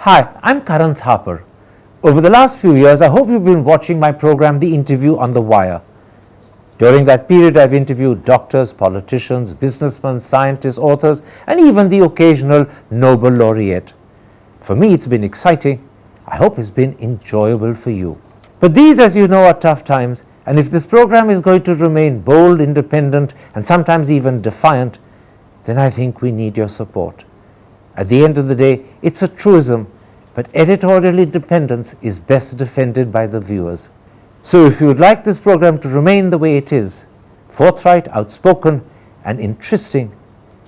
Hi, I'm Karan Thapar. Over the last few years, I hope you've been watching my program, The Interview on the Wire. During that period, I've interviewed doctors, politicians, businessmen, scientists, authors, and even the occasional Nobel laureate. For me, it's been exciting. I hope it's been enjoyable for you. But these, as you know, are tough times, and if this program is going to remain bold, independent, and sometimes even defiant, then I think we need your support. At the end of the day, it's a truism, but editorial independence is best defended by the viewers. So if you would like this program to remain the way it is, forthright, outspoken, and interesting,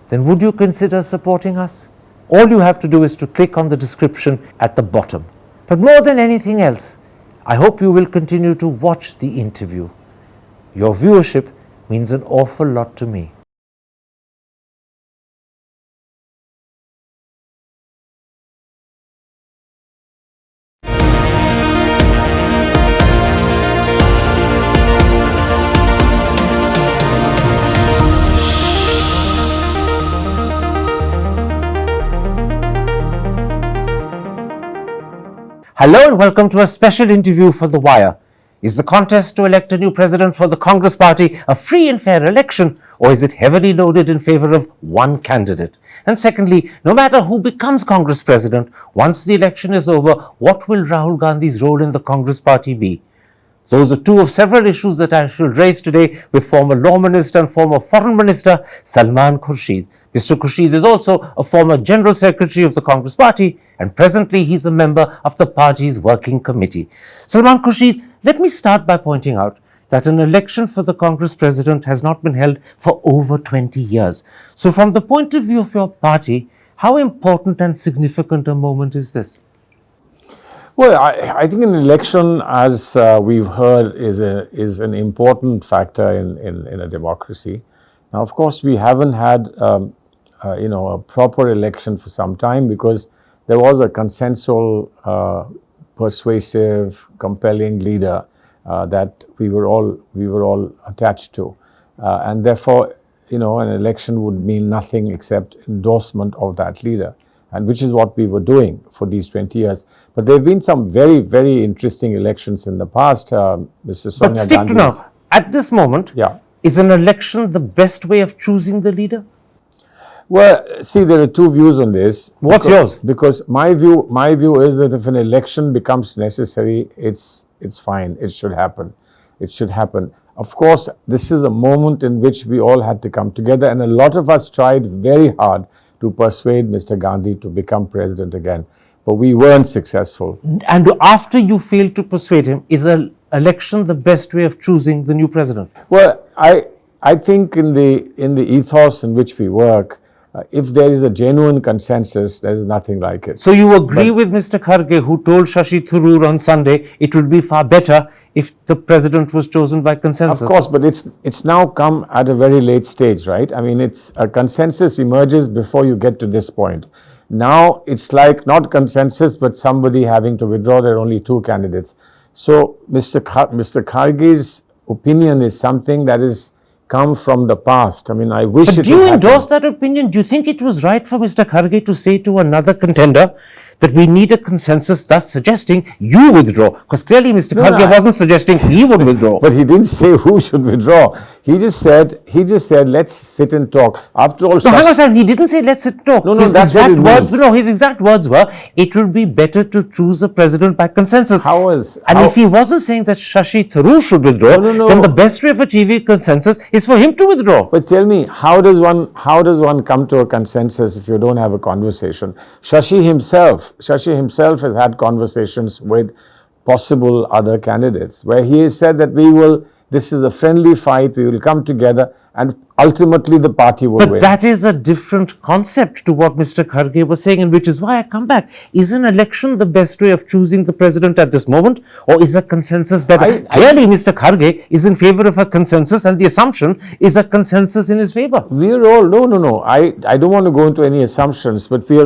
then would you consider supporting us? All you have to do is to click on the description at the bottom. But more than anything else, I hope you will continue to watch the interview. Your viewership means an awful lot to me. Hello and welcome to a special interview for The Wire. Is the contest to elect a new president for the Congress party a free and fair election, or is it heavily loaded in favor of one candidate? And secondly, no matter who becomes Congress president, once the election is over, what will Rahul Gandhi's role in the Congress party be? Those are two of several issues that I shall raise today with former Law Minister and former Foreign Minister Salman Khurshid. Mr. Khurshid is also a former General Secretary of the Congress Party, and presently he is a member of the party's working committee. Salman Khurshid, let me start by pointing out that an election for the Congress president has not been held for over 20 years. So from the point of view of your party, how important and significant a moment is this? Well, I think an election, as we've heard, is an important factor in a democracy. Now, of course, we haven't had a proper election for some time because there was a consensual, persuasive, compelling leader that we were all attached to, and therefore, an election would mean nothing except endorsement of that leader. And which is what we were doing for these 20 years. But there have been some very, very interesting elections in the past, Mr. Sonia Gandhi. But stick to now, at this moment, is an election the best way of choosing the leader? Well, see, there are two views on this. What's yours? Because my view is that if an election becomes necessary, it's fine. It should happen. It should happen. Of course, this is a moment in which we all had to come together, and a lot of us tried very hard to persuade Mr. Gandhi to become president again. But we weren't successful. And after you failed to persuade him, is an election the best way of choosing the new president? Well, I think in the ethos in which we work, if there is a genuine consensus, there is nothing like it. So you agree with Mr. Kharge, who told Shashi Tharoor on Sunday it would be far better if the president was chosen by consensus? Of course, but it's now come at a very late stage, right? I mean, it's a consensus emerges before you get to this point. Now it's like not consensus, but somebody having to withdraw. There are only two candidates. So Mr. Kharge's opinion is something that is come from the past. I mean, I wish but it do you happened. endorse that opinion? Do you think it was right for Mr. Kharge to say to another contender that we need a consensus, thus suggesting you withdraw? Because clearly Mr. Kharge wasn't suggesting he would withdraw. But he didn't say who should withdraw. He just said, let's sit and talk. After all, hang on a second, he didn't say let's sit and talk. No, that's what it means. No, his exact words were, it would be better to choose a president by consensus. How else? And if he wasn't saying that Shashi Tharoor should withdraw, then the best way of achieving consensus is for him to withdraw. But tell me, how does one come to a consensus if you don't have a conversation? Shashi himself has had conversations with possible other candidates where he has said that this is a friendly fight, we will come together and ultimately the party will win. But that is a different concept to what Mr. Kharge was saying, and which is why I come back. Is an election the best way of choosing the president at this moment, or is a consensus better? Clearly, Mr. Kharge is in favor of a consensus, and the assumption is a consensus in his favor. We're all, no. I don't want to go into any assumptions, but we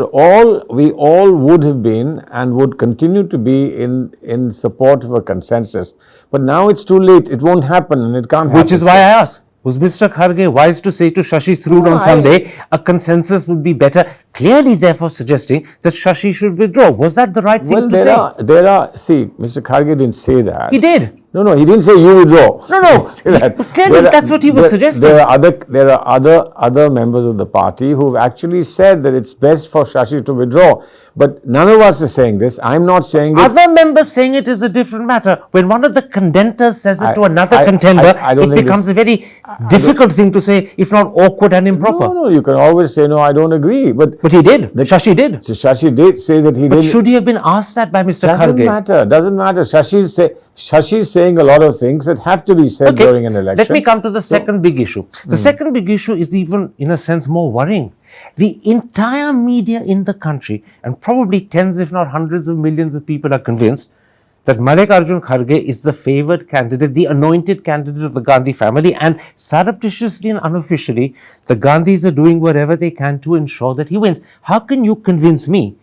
all would have been and would continue to be in support of a consensus. But now it's too late. It won't happen, and it can't happen. Which is why I ask. Was Mr. Kharge wise to say to Shashi Tharoor on Sunday, a consensus would be better? clearly therefore suggesting that Shashi should withdraw. Was that the right thing to say? See, Mr. Kharge didn't say that. He did. No, he didn't say you withdraw. No. Say that. But clearly that's what he was suggesting. There are other members of the party who've actually said that it's best for Shashi to withdraw. But none of us is saying this. I'm not saying this. Other members saying it is a different matter. When one of the contenders says it to another contender, it becomes a very difficult thing to say, if not awkward and improper. No, you can always say, no, I don't agree. But he did. Shashi did. So Shashi did say that he did. But should he have been asked that by Mr. Kharge? Doesn't matter. Shashi's saying a lot of things that have to be said during an election. Let me come to the second big issue. The second big issue is even, in a sense, more worrying. The entire media in the country, and probably tens if not hundreds of millions of people, are convinced that Mallikarjun Kharge is the favoured candidate, the anointed candidate of the Gandhi family, and surreptitiously and unofficially, the Gandhis are doing whatever they can to ensure that he wins. How can you convince me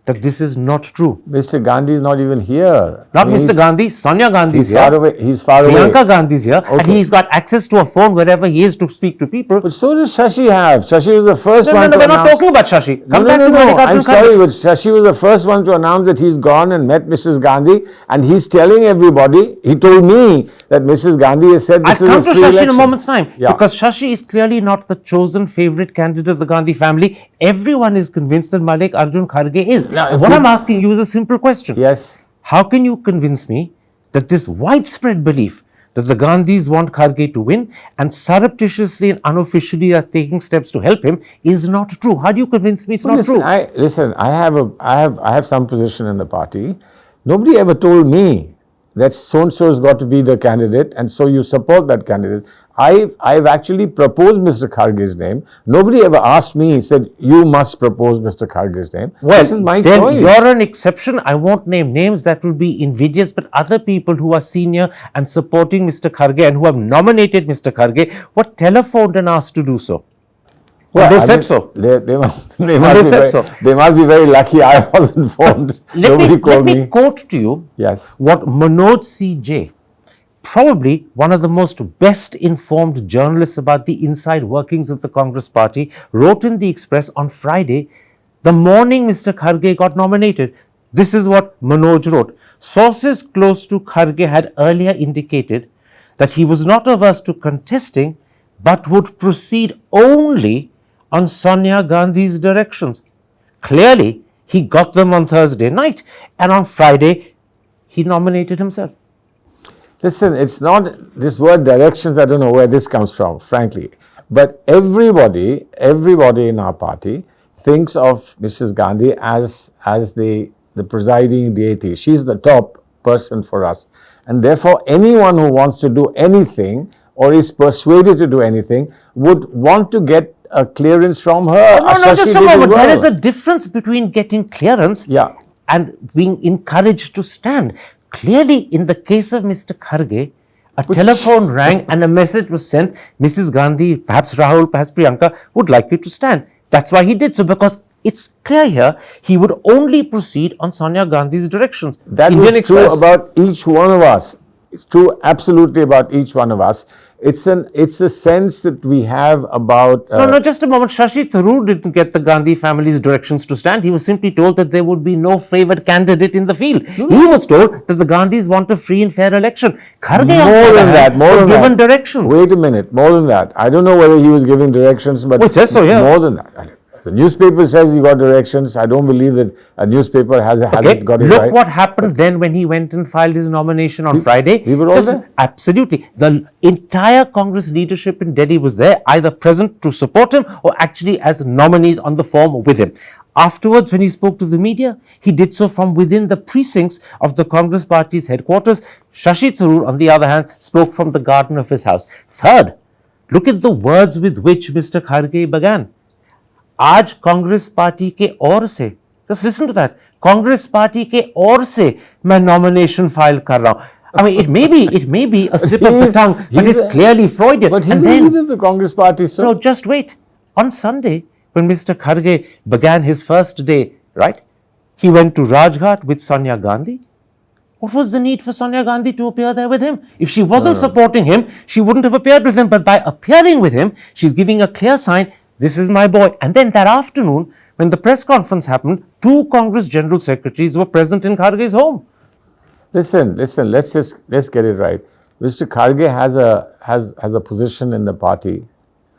that this is not true? Mr. Gandhi is not even here. Not Mr. Gandhi, Sonia Gandhi is here. He's far away. Priyanka Gandhi is here, and he's got access to a phone wherever he is to speak to people. But so does Shashi have. Shashi was the first one to we're announce. not talking about Shashi. I'm sorry, but Shashi was the first one to announce that he's gone and met Mrs. Gandhi, and he's telling everybody, he told me that Mrs. Gandhi has said this is a free election. I'll come to Shashi in a moment's time, because Shashi is clearly not the chosen favourite candidate of the Gandhi family. Everyone is convinced that Mallikarjun Kharge is. Now, what I'm asking you is a simple question. Yes. How can you convince me that this widespread belief that the Gandhis want Kharge to win and surreptitiously and unofficially are taking steps to help him is not true? How do you convince me it's not true? I have some position in the party. Nobody ever told me that so-and-so has got to be the candidate, and so you support that candidate. I've actually proposed Mr. Kharge's name. Nobody ever asked me, said, you must propose Mr. Kharge's name. Well, this is my then choice. You're an exception. I won't name names, that will be invidious, but other people who are senior and supporting Mr. Kharge and who have nominated Mr. Kharge were telephoned and asked to do so. Well, they've said so. They must be very lucky I wasn't phoned. Let me quote to you what Manoj C.J., probably one of the most best informed journalists about the inside workings of the Congress party, wrote in the Express on Friday, the morning Mr. Kharge got nominated. This is what Manoj wrote. Sources close to Kharge had earlier indicated that he was not averse to contesting, but would proceed only on Sonia Gandhi's directions. Clearly, he got them on Thursday night, and on Friday, he nominated himself. Listen, it's not this word directions, I don't know where this comes from, frankly. But everybody in our party thinks of Mrs. Gandhi as the presiding deity. She's the top person for us. And therefore, anyone who wants to do anything or is persuaded to do anything would want to get a clearance from her. No, just a moment. There is a difference between getting clearance and being encouraged to stand. Clearly, in the case of Mr. Kharge, a telephone rang and a message was sent, Mrs. Gandhi, perhaps Rahul, perhaps Priyanka, would like you to stand. That's why he did so, because it's clear here he would only proceed on Sonia Gandhi's directions. That is true about each one of us. It's true absolutely about each one of us. It's a sense that we have about... No, just a moment. Shashi Tharoor didn't get the Gandhi family's directions to stand. He was simply told that there would be no favoured candidate in the field. He was told that the Gandhis want a free and fair election. Kharge, was given directions. Wait a minute, more than that. I don't know whether he was giving directions, but it says so, more than that. The newspaper says he got directions. I don't believe that a newspaper hasn't got it right. Look what happened then when he went and filed his nomination on Friday. We were all there? Absolutely. The entire Congress leadership in Delhi was there, either present to support him or actually as nominees on the form with him. Afterwards, when he spoke to the media, he did so from within the precincts of the Congress party's headquarters. Shashi Tharoor, on the other hand, spoke from the garden of his house. Third, look at the words with which Mr. Kharge began. आज Congress party के ओर से, just listen to that, Congress party के ओर से मैं nomination file कर रहा हूँ. I mean, it may be a slip of the tongue, but it's clearly Freudian. But he's the leader of the Congress party, sir. No, just wait. On Sunday, when Mr. Kharge began his first day, right, he went to Rajghat with Sonia Gandhi. What was the need for Sonia Gandhi to appear there with him? If she wasn't supporting him, she wouldn't have appeared with him. But by appearing with him, she's giving a clear sign, this is my boy. And then that afternoon, when the press conference happened, 2 Congress General Secretaries were present in Kharge's home. Listen, let's get it right. Mr. Kharge has a position in the party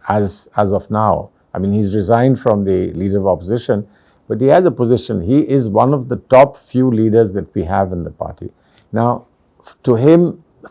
as of now. I mean, he's resigned from the leader of opposition, but he has a position. He is one of the top few leaders that we have in the party. Now,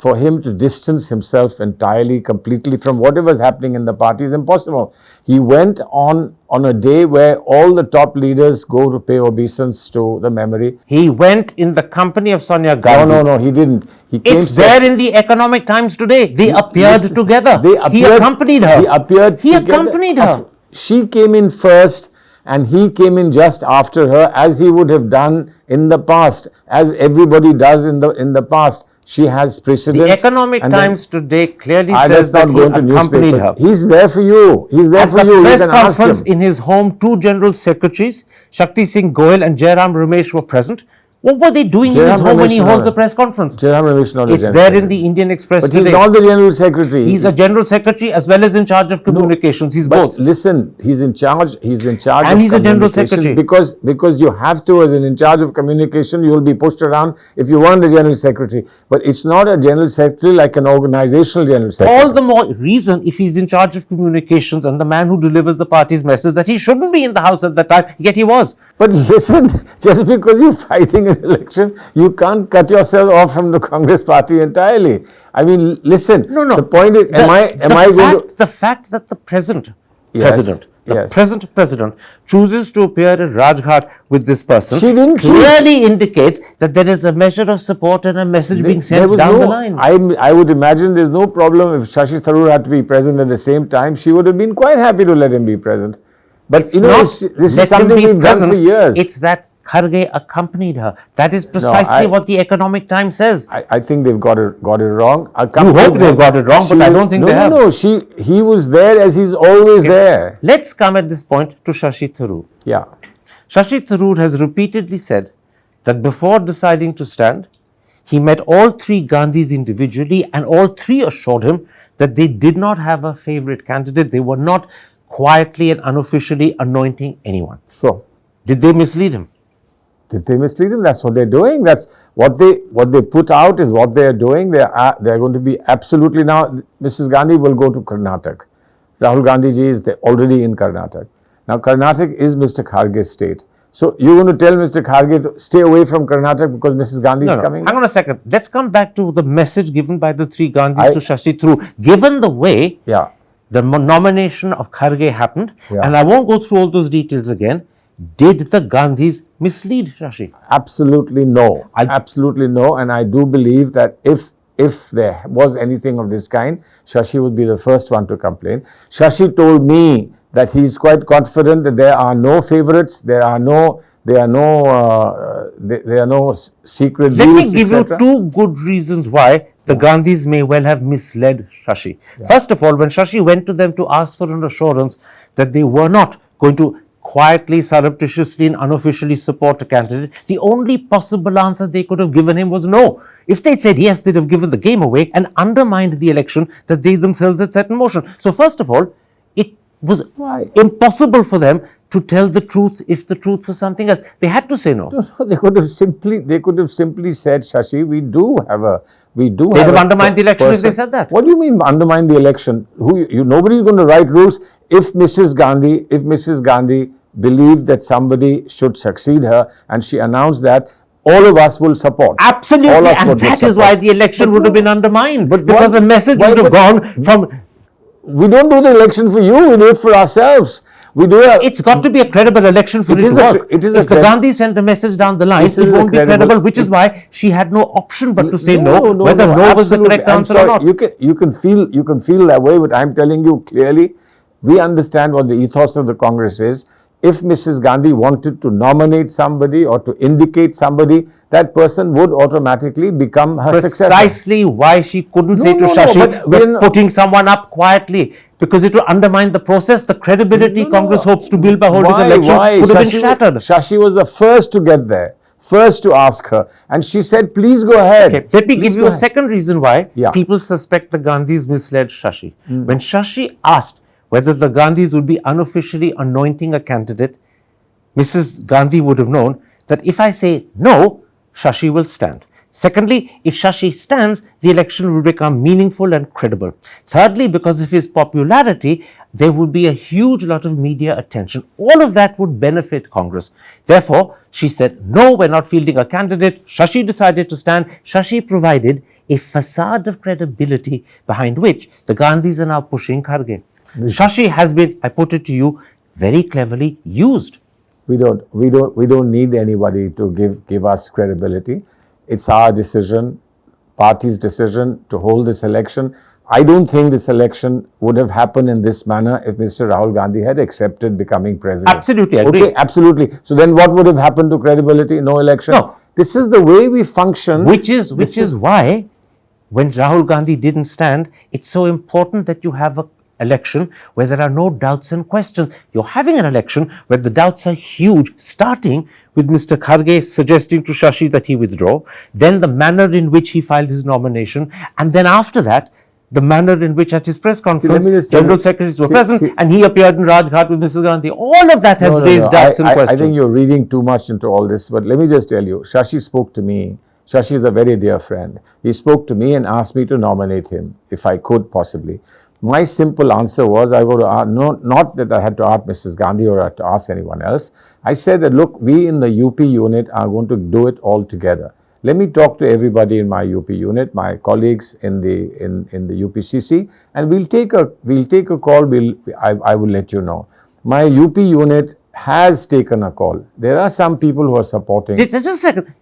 for him to distance himself entirely, completely from whatever is happening in the party is impossible. He went on a day where all the top leaders go to pay obeisance to the memory. He went in the company of Sonia Gandhi. No, he didn't. It's there in the Economic Times today. They appeared together. He accompanied her. He accompanied her. She came in first and he came in just after her, as he would have done in the past, as everybody does in the past. She has precedence. The Economic Times today clearly says that he accompanied her. He's there for you. He's there for you. At the press conference in his home, 2 General Secretaries, Shakti Singh Goyal and Jairam Ramesh, were present. What were they doing in his home when he holds a press conference? Jairam Ramesh not It's there in the Indian Express today. But he's not the General Secretary. He's a General Secretary as well as in charge of communications. He's both. Listen, he's in charge. He's in charge and of he's a General Secretary. Because you have to, as in charge of communication, you will be pushed around if you weren't a General Secretary. But it's not a General Secretary like an organizational General Secretary. All the more reason, if he's in charge of communications and the man who delivers the party's message, that he shouldn't be in the house at that time, yet he was. But listen, just because you're fighting an election, you can't cut yourself off from the Congress party entirely. I mean, listen. No. The point is, the fact that the present president chooses to appear at Rajghat with this person clearly indicates that there is a measure of support and a message being sent down the line. I would imagine there's no problem if Shashi Tharoor had to be present at the same time. She would have been quite happy to let him be present. But this is something we've done for years. It's that Kharge accompanied her. That is precisely what the Economic Times says. I think they've got it wrong. You hope they've got it wrong, but I don't think they have. No, he was there as he's always there. Let's come at this point to Shashi Tharoor. Yeah. Shashi Tharoor has repeatedly said that before deciding to stand, he met all 3 Gandhis individually and all 3 assured him that they did not have a favorite candidate. They were not quietly and unofficially anointing anyone. Sure. Did they mislead him? Did they mislead him? That's what they're doing. That's what they put out is what they're doing. They're going to be absolutely now. Mrs. Gandhi will go to Karnataka. Rahul Gandhi ji is already in Karnataka. Now Karnataka is Mr. Kharge's state. So you're going to tell Mr. Kharge to stay away from Karnataka because Mrs. Gandhi is coming? Hang on a second. Let's come back to the message given by the 3 Gandhis to Shashi Tharoor. Given the way the nomination of Kharge happened, and I won't go through all those details again, did the Gandhis mislead Shashi? Absolutely no. Absolutely no. And I do believe that if there was anything of this kind, Shashi would be the first one to complain. Shashi told me that he's quite confident that there are no favorites, there are no secret deals, Let me give you 2 good reasons why the Gandhis may well have misled Shashi. First of all, when Shashi went to them to ask for an assurance that they were not going to quietly, surreptitiously and unofficially support a candidate, the only possible answer they could have given him was no. If they'd said yes, they'd have given the game away and undermined the election that they themselves had set in motion. So first of all, it was impossible for them to tell the truth if the truth was something else. They had to say no. They could have simply said, Shashi, They'd have undermined the election if they said that. What do you mean undermine the election? Nobody's going to write rules. If Mrs. Gandhi believed that somebody should succeed her and she announced that, all of us will support. Absolutely, and that is why the election would have been undermined. Because a message would have gone from... We don't do the election for you, we do it for ourselves. It's got to be a credible election for it to work. If the Gandhi sent a message down the line, it won't be credible, which is why she had no option but to say no, whether no was the correct answer or not. You can feel that way, but I'm telling you clearly, we understand what the ethos of the Congress is. If Mrs. Gandhi wanted to nominate somebody or to indicate somebody, that person would automatically become her successor. Precisely why she couldn't say to Shashi, we're putting someone up quietly, because it would undermine the process, the credibility Congress hopes to build by holding the election would have been shattered. Shashi was the first to get there, first to ask her, and she said, please go ahead. Okay, let me give you a second reason why people suspect the Gandhis misled Shashi. When Shashi asked whether the Gandhis would be unofficially anointing a candidate, Mrs. Gandhi would have known that if I say no, Shashi will stand. Secondly, if Shashi stands, the election will become meaningful and credible. Thirdly, because of his popularity, there would be a huge lot of media attention. All of that would benefit Congress. Therefore, she said, no, we're not fielding a candidate. Shashi decided to stand. Shashi provided a facade of credibility behind which the Gandhis are now pushing Kharge. Shashi has been, I put it to you, very cleverly used. We don't need anybody to give us credibility. It's our decision, party's decision to hold this election. I don't think this election would have happened in this manner if Mr. Rahul Gandhi had accepted becoming president. Absolutely, I agree. Okay, absolutely. So then what would have happened to credibility? No election. No. This is the way we function. Which is why when Rahul Gandhi didn't stand, it's so important that you have an election where there are no doubts and questions. You're having an election where the doubts are huge, starting with Mr. Kharge suggesting to Shashi that he withdraw, then the manner in which he filed his nomination, and then after that, the manner in which at his press conference, General Secretaries were present and he appeared in Rajghat with Mrs. Gandhi. All of that has raised doubts and questions. I think you're reading too much into all this, but let me just tell you, Shashi spoke to me. Shashi is a very dear friend. He spoke to me and asked me to nominate him, if I could possibly. My simple answer was, not that I had to ask Mrs. Gandhi or I had to ask anyone else. I said that, look, we in the UP unit are going to do it all together. Let me talk to everybody in my UP unit, my colleagues in the UPCC, and we'll take a call. I will let you know. My UP unit has taken a call. There are some people who are supporting. Just a second.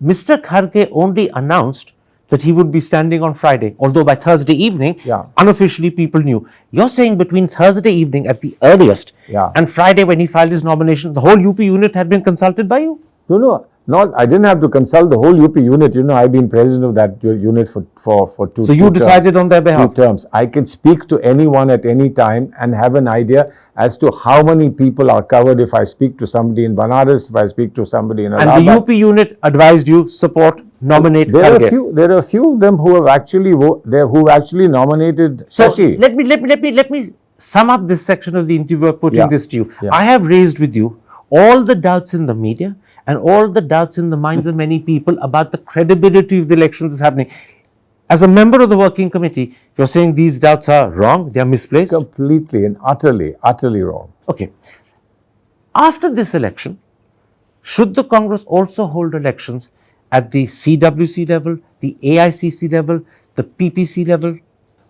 Mr. Kharge only announced that he would be standing on Friday, although by Thursday evening, unofficially people knew. You're saying between Thursday evening at the earliest and Friday when he filed his nomination, the whole UP unit had been consulted by you? No, I didn't have to consult the whole UP unit. I've been president of that unit for 2 terms. So you decided on their behalf? 2 terms. I can speak to anyone at any time and have an idea as to how many people are covered if I speak to somebody in Banaras, if I speak to somebody in Allahabad. And the UP unit advised you support, nominate Kharge. There are a few of them who have actually nominated Shashi. Let me sum up this section of the interview by putting this to you. I have raised with you all the doubts in the media and all the doubts in the minds of many people about the credibility of the elections that's happening. As a member of the working committee, you're saying these doubts are wrong, they are misplaced? Completely and utterly wrong. Okay. After this election, should the Congress also hold elections at the CWC level, the AICC level, the PPC level,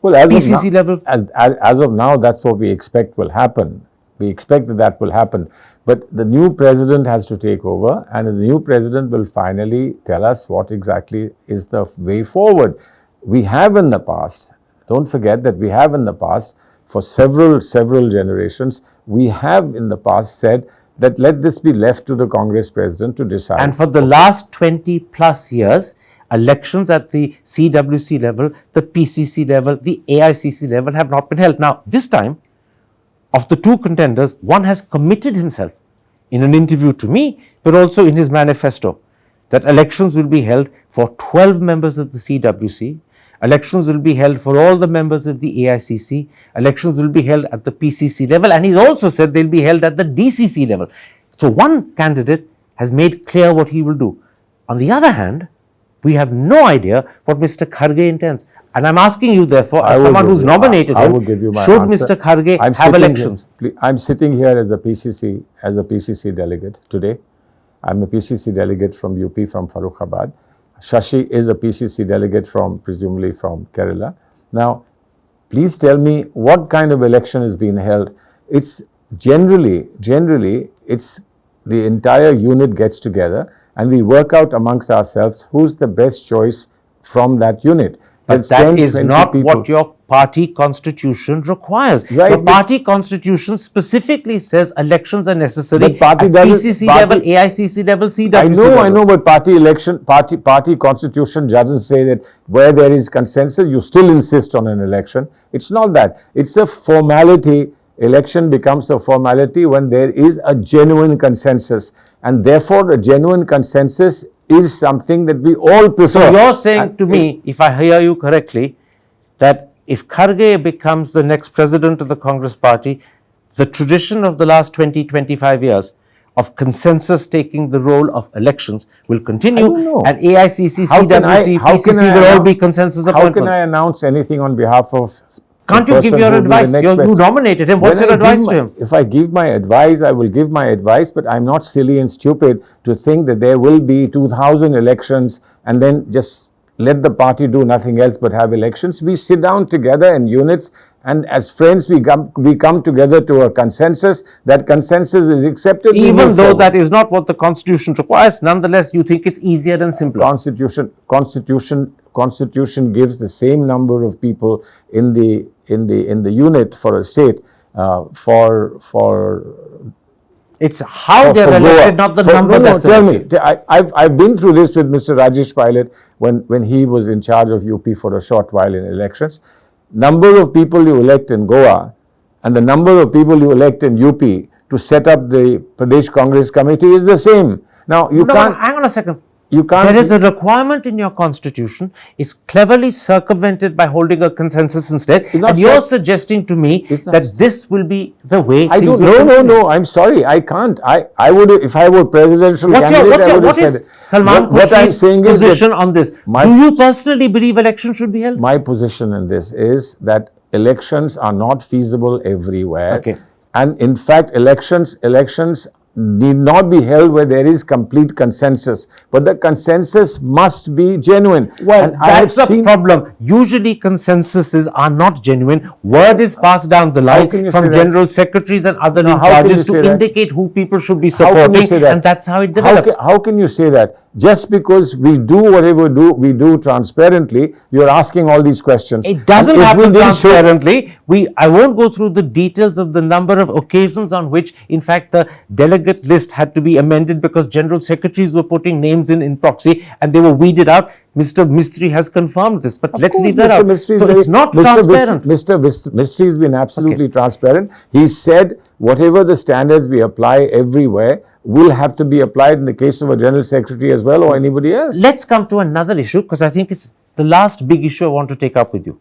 PCC level? As of now, that's what we expect will happen. We expect that will happen. But the new president has to take over, and the new president will finally tell us what exactly is the way forward. We have in the past, don't forget that we have in the past, for several generations, we have in the past said that let this be left to the Congress president to decide. And for the last 20 plus years, elections at the CWC level, the PCC level, the AICC level have not been held. Now, this time, of the 2 contenders, one has committed himself in an interview to me, but also in his manifesto, that elections will be held for 12 members of the CWC, elections will be held for all the members of the AICC, elections will be held at the PCC level, and he's also said they'll be held at the DCC level. So one candidate has made clear what he will do. On the other hand, we have no idea what Mr. Kharge intends. And I'm asking you, therefore, as someone who's nominated him, should Mr. Kharge have elections? I'm sitting here as a PCC delegate today. I'm a PCC delegate from UP, from Farrukhabad. Shashi is a PCC delegate presumably from Kerala. Now, please tell me what kind of election is being held. It's generally, it's the entire unit gets together and we work out amongst ourselves who's the best choice from that unit. But that is not what your party constitution requires. Right, your party constitution specifically says elections are necessary at PCC level, AICC level, CWC level. I know, but party constitution doesn't say that where there is consensus, you still insist on an election. It's not that. It's a formality. Election becomes a formality when there is a genuine consensus. And therefore, a genuine consensus is something that we all prefer. So you're saying to me, if I hear you correctly, that if Kharge becomes the next president of the Congress party, the tradition of the last 20-25 years of consensus taking the role of elections will continue, I don't know. and AICC, How can I- CWC, how can PCC I will all announce- be consensus How appointments. can I announce anything on behalf of the Can't you give person your who will be the advice? next You president? nominated him. What's When your I advice give to my- him? If I give my advice, I will give my advice, but I'm not silly and stupid to think that there will be 2000 elections and then just let the party do nothing else but have elections. We sit down together in units, and as friends we come together to a consensus. That consensus is accepted. we Even move though forward. that is not what the Constitution requires, nonetheless, you think it's easier and simpler. Constitution gives the same number of people in the unit for a state for It's how they're Goa. elected, not the number that's tell elected. me. I've been through this with Mr. Rajesh Pilot when he was in charge of UP for a short while in elections. Number of people you elect in Goa and the number of people you elect in UP to set up the Pradesh Congress Committee is the same. Now you No, can't. hang on a second. You can't. There is a requirement in your constitution. It's cleverly circumvented by holding a consensus instead. not And you're cir- suggesting to me It's not- that this will be the way I things don't. will continue. No. I'm sorry. I can't. I would, if I were presidential candidate, I would have What said is it. Salman What I'm Khurshid's saying is position that on this? my- Do you personally believe elections should be held? my position in this is that elections are not feasible everywhere. Okay. And in fact, elections need not be held where there is complete consensus. But the consensus must be genuine. Well, And I have that's the seen- problem. Usually consensuses are not genuine. Word is passed down the can line you from say that? general secretaries and other in how can you charges say to that? indicate who people should be How can you supporting, say that? and that's how it How develops. how can you say that? Just because we do whatever we do transparently, you're asking all these questions. It doesn't And if we happen didn't show- transparently. I won't go through the details of the number of occasions on which, in fact, the delegate list had to be amended because general secretaries were putting names in proxy and they were weeded out. Mr. Mistry has confirmed this, but let's leave that Mr. out. Mistry is So very- it's not Mr. transparent. Mr. Mistry has been absolutely transparent. He said whatever the standards we apply everywhere will have to be applied in the case of a general secretary as well or anybody else. Let's come to another issue because I think it's the last big issue I want to take up with you.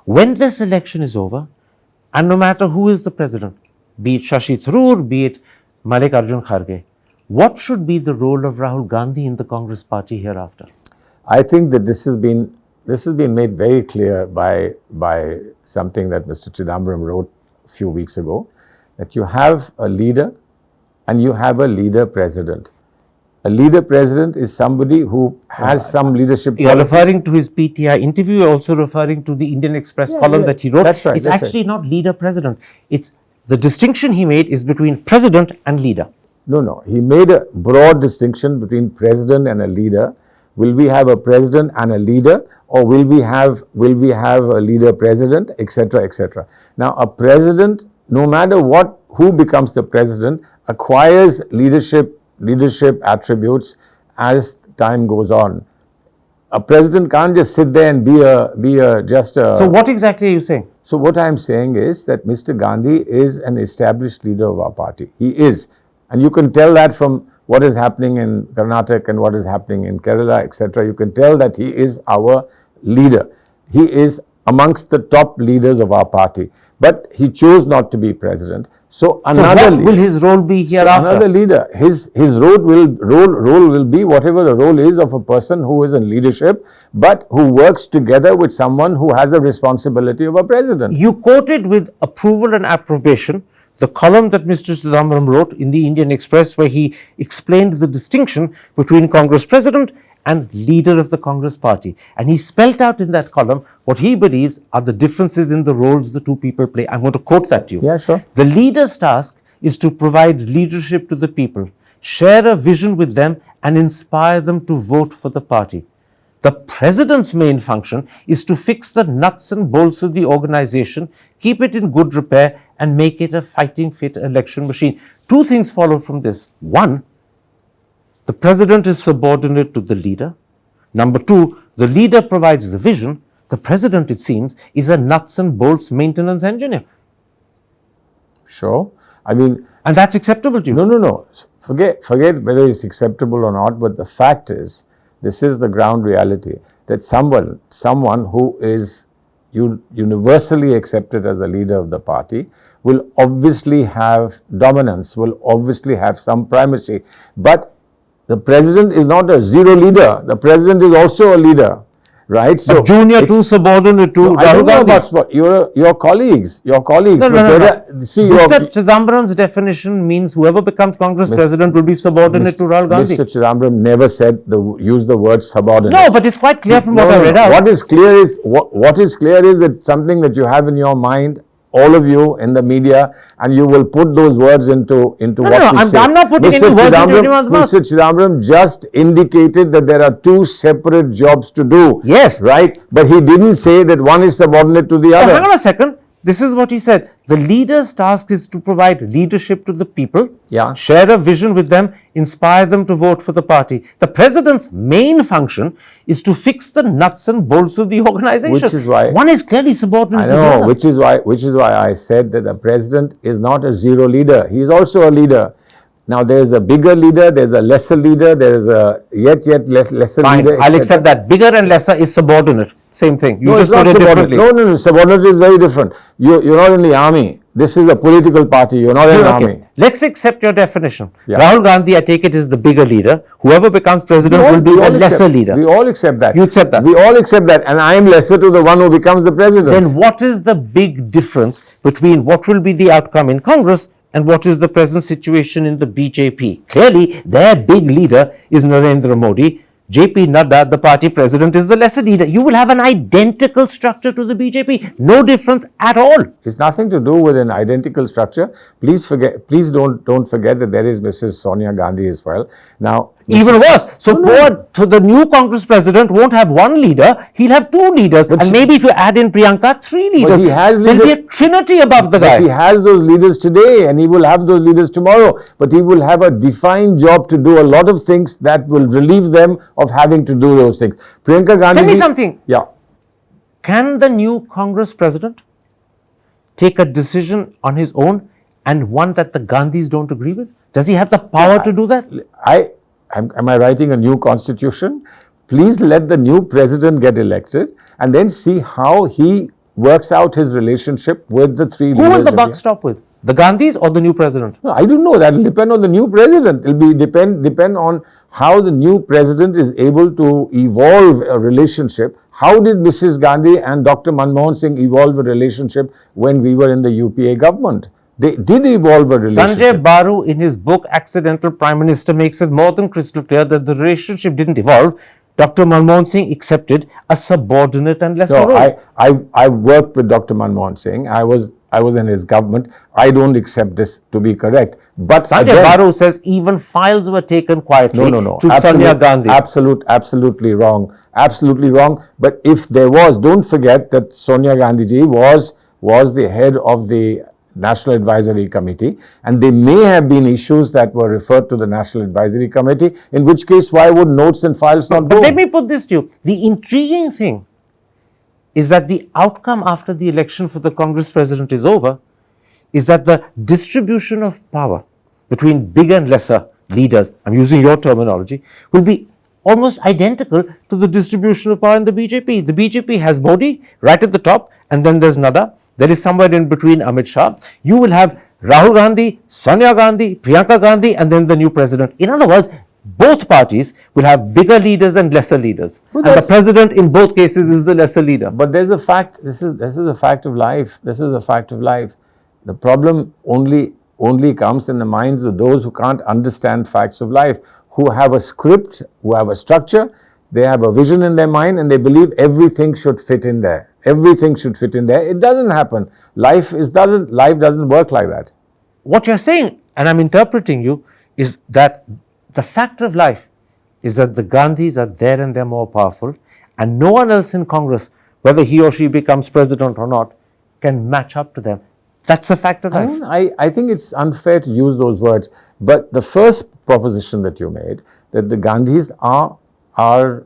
When this election is over, and no matter who is the president, be it Shashi Tharoor, be it Mallikarjun Kharge, what should be the role of Rahul Gandhi in the Congress party hereafter? I think that this has been made very clear by something that Mr. Chidambaram wrote a few weeks ago, that you have a leader and you have a leader president. A leader president is somebody who has some leadership You are qualities. referring to his PTI interview, you're also referring to the Indian Express column that he wrote. That's right, It's that's actually not leader president. It's the distinction he made is between president and leader. No. He made a broad distinction between president and a leader. Will we have a president and a leader, or will we have a leader president, etc., etc. Now, a president, no matter who becomes the president, acquires leadership attributes as time goes on. A president can't just sit there and be just a. So what exactly are you saying? So what I'm saying is that Mr. Gandhi is an established leader of our party. He is. And you can tell that from what is happening in Karnataka and what is happening in Kerala, etc. You can tell that he is our leader. He is amongst the top leaders of our party. But he chose not to be president. So another what will his role be hereafter? Another leader. His role will be whatever the role is of a person who is in leadership, but who works together with someone who has the responsibility of a president. You quoted with approval and approbation the column that Mr. Chidambaram wrote in the Indian Express, where he explained the distinction between Congress president and leader of the Congress party. And he spelt out in that column what he believes are the differences in the roles the two people play. I'm going to quote that to you. Yeah, sure. The leader's task is to provide leadership to the people, share a vision with them, and inspire them to vote for the party. The president's main function is to fix the nuts and bolts of the organization, keep it in good repair, and make it a fighting fit election machine. Two things follow from this. One, the president is subordinate to the leader. Number two, the leader provides the vision. The president, it seems, is a nuts and bolts maintenance engineer. Sure. I mean, And that's acceptable to you. no. Forget whether it's acceptable or not, but the fact is, this is the ground reality, that someone who is, universally accepted as the leader of the party, will obviously have dominance, will obviously have some primacy. But the president is not a zero leader. The president is also a leader, right? So junior to subordinate to I don't know about your colleagues. No. See, Mr. Chidambaram's definition means whoever becomes Congress president will be subordinate to Rahul Gandhi. Mr. Chidambaram never used the word subordinate. No, but it's quite clear from what I read out. What is clear is that something that you have in your mind, all of you in the media, and you will put those words into what we say. I'm not putting any words into anyone's mouth. Mr. Chidambaram just indicated that there are two separate jobs to do. Yes. Right? But he didn't say that one is subordinate to the other. Hang on a second. This is what he said. The leader's task is to provide leadership to the people, share a vision with them, inspire them to vote for the party. The president's main function is to fix the nuts and bolts of the organization. Which is why one is clearly subordinate to the other. Which is why I said that the president is not a zero leader. He is also a leader. Now there is a bigger leader, there is a lesser leader, there is a yet lesser leader. I'll accept that. Bigger and lesser is subordinate. Same thing. You just put it differently. No. Subordinate is very different. You're not in the army. This is a political party. You're not in the army. Let's accept your definition. Rahul Gandhi, I take it, is the bigger leader. Whoever becomes president will be a lesser leader. We all accept that. You accept that? We all accept that. And I am lesser to the one who becomes the president. Then what is the big difference between what will be the outcome in Congress and what is the present situation in the BJP? Clearly, their big leader is Narendra Modi. JP Nadda, the party president, is the lesser leader. You will have an identical structure to the BJP. No difference at all. It's nothing to do with an identical structure. Please don't forget that there is Mrs. Sonia Gandhi as well. Now, even worse. So the new Congress president won't have one leader, he'll have two leaders. And maybe if you add in Priyanka, three leaders. But he has leaders. There'll be a trinity above the guy. But he has those leaders today and he will have those leaders tomorrow. But he will have a defined job to do a lot of things that will relieve them of having to do those things. Priyanka Gandhi. Tell me something. Yeah. Can the new Congress president take a decision on his own and one that the Gandhis don't agree with? Does he have the power to do that? Am I writing a new constitution? Please let the new president get elected and then see how he works out his relationship with the three leaders. Who will the buck stop with? The Gandhis or the new president? No, I don't know. That will depend on the new president. It will depend on how the new president is able to evolve a relationship. How did Mrs. Gandhi and Dr. Manmohan Singh evolve a relationship when we were in the UPA government? They did evolve a relationship. Sanjay Baru, in his book Accidental Prime Minister, makes it more than crystal clear that the relationship didn't evolve. Dr. Manmohan Singh accepted a subordinate and lesser role. I worked with Dr. Manmohan Singh. I was in his government. I don't accept this to be correct. But Sanjay Baru says even files were taken quietly to Sonia Gandhi. Absolutely wrong. Absolutely wrong. But if there was, don't forget that Sonia Gandhi ji was the head of the National Advisory Committee, and there may have been issues that were referred to the National Advisory Committee, in which case why would notes and files not go? But let me put this to you. The intriguing thing is that the outcome after the election for the Congress president is over, is that the distribution of power between big and lesser leaders, I'm using your terminology, will be almost identical to the distribution of power in the BJP. The BJP has Modi right at the top, and then there's Nadda. There is somewhere in between Amit Shah. You will have Rahul Gandhi, Sonia Gandhi, Priyanka Gandhi, and then the new president. In other words, both parties will have bigger leaders and lesser leaders. And the president in both cases is the lesser leader. But there's a fact, this is a fact of life. This is a fact of life. The problem only comes in the minds of those who can't understand facts of life, who have a script, who have a structure, they have a vision in their mind and they believe everything should fit in there. Everything should fit in there. It doesn't happen. Life doesn't work like that. What you're saying, and I'm interpreting you, is that the fact of life is that the Gandhis are there and they're more powerful, and no one else in Congress, whether he or she becomes president or not, can match up to them. That's a fact of life. I think it's unfair to use those words, but the first proposition that you made, that the Gandhis are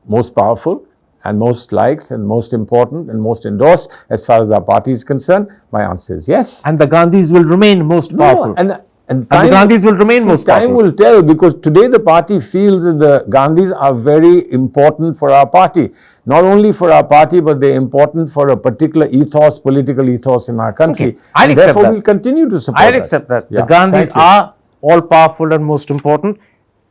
most powerful and most liked and most important and most endorsed as far as our party is concerned, my answer is yes. And the Gandhis will remain most powerful. And And the Gandhis will remain most powerful. Time will tell, because today the party feels that the Gandhis are very important for our party. Not only for our party, but they're important for a particular ethos, political ethos in our country. Okay. I'll accept therefore, that. we'll continue to support I'll that. accept that. Yeah. The Gandhis Thank you. are all powerful and most important,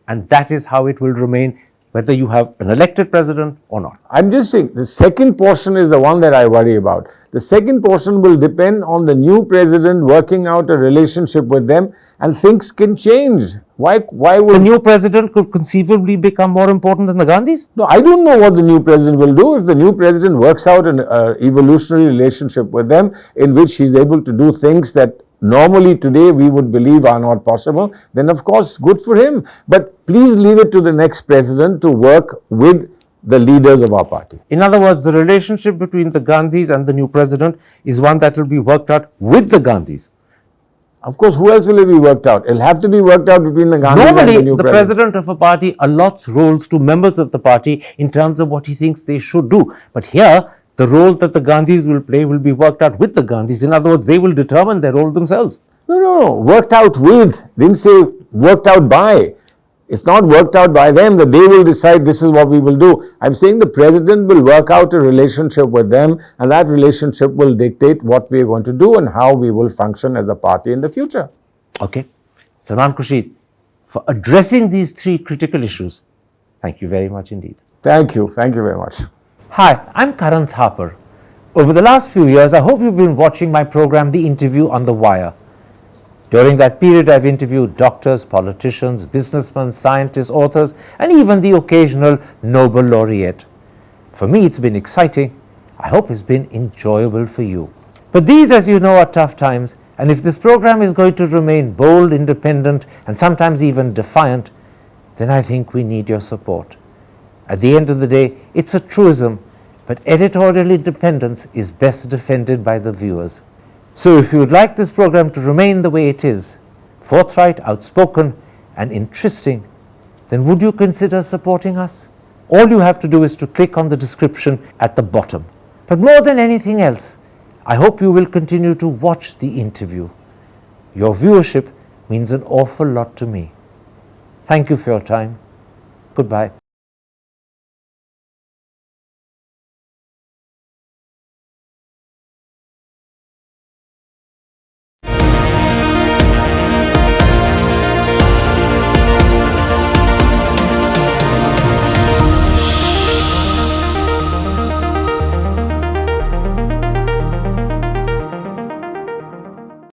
and that is how it will remain, whether you have an elected president or not. I'm just saying, the second portion is the one that I worry about. The second portion will depend on the new president working out a relationship with them, and things can change. Why would The new president could conceivably become more important than the Gandhis? No, I don't know what the new president will do. If the new president works out an evolutionary relationship with them in which he's able to do things that normally today we would believe are not possible, then of course good for him. But please leave it to the next president to work with the leaders of our party. In other words, the relationship between the Gandhis and the new president is one that will be worked out with the Gandhis. Of course, who else will it be worked out? It'll have to be worked out between the Gandhis and the Normally, new the president of a party allots roles to members of the party in terms of what he thinks they should do. But here, the role that the Gandhis will play will be worked out with the Gandhis. In other words, they will determine their role themselves. No. Worked out with. Didn't say worked out by. It's not worked out by them that they will decide this is what we will do. I'm saying the president will work out a relationship with them, and that relationship will dictate what we are going to do and how we will function as a party in the future. Okay. Salman Khurshid, for addressing these three critical issues, thank you very much indeed. Thank you. Thank you very much. Hi, I'm Karan Thapar. Over the last few years, I hope you've been watching my program, The Interview on the Wire. During that period, I've interviewed doctors, politicians, businessmen, scientists, authors, and even the occasional Nobel laureate. For me, it's been exciting. I hope it's been enjoyable for you. But these, as you know, are tough times, and if this program is going to remain bold, independent, and sometimes even defiant, then I think we need your support. At the end of the day, it's a truism, but editorial independence is best defended by the viewers. So if you would like this program to remain the way it is, forthright, outspoken, and interesting, then would you consider supporting us? All you have to do is to click on the description at the bottom. But more than anything else, I hope you will continue to watch the interview. Your viewership means an awful lot to me. Thank you for your time. Goodbye.